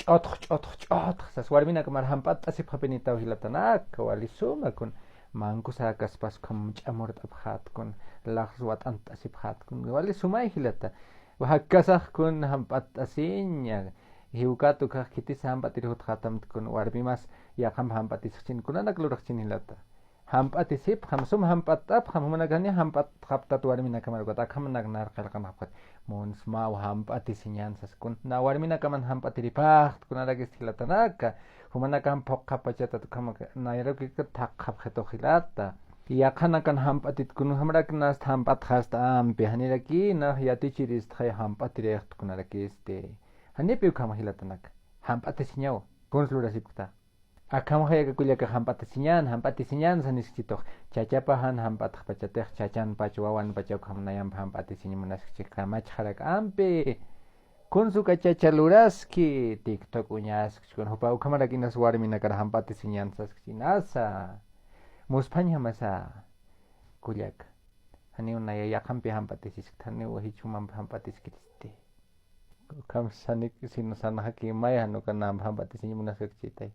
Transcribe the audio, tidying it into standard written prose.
ch'otq sas warmina kamar hampat asip hapenita hilatana kawali suma kun manku sakas pas kam chamort abhat kun laxwat ant asip hat kun wali sumai hilata wahakasah kun hampat asinya hiukatu kah kiti hampat irhut khatam kun warmimas ya hampat ischin kun anak lurakchin hilata hampat isip hamsum hampat ap hamunagani hampat haptat warmina kamar kota kamanak nar kalkan hapat mons mau hampat isinyan saskun na warmina kaman hampat iripah kun anak istilatanaka humana kan pok kapaceta tu kama naira ki tak khap kheto khilata ya khana kan hampatit kun hamra knas hampat khasta am pe hanira ki na yati chiris thai hampat recht kun ara ki este hani pe kama hilatanak hampat sinyao kun lura sipta akam khaya ka kulya ka hampat sinyan sanis kitok chachapahan hampat khapachateh chachan pachwawan pachaw khamnayam hampat sinyan munas chikama charak ampe kun suka chachaluraski tiktok unyas kun hopa kamera kinas warmina kar hampati sinyansas kinasa muspanya masa kulyak hani unaya yakampi hampati siskthani wahi chumam hampati skitiste kam sanik sin sanah ki maya hanu kan nam hampati sinyamunas chitai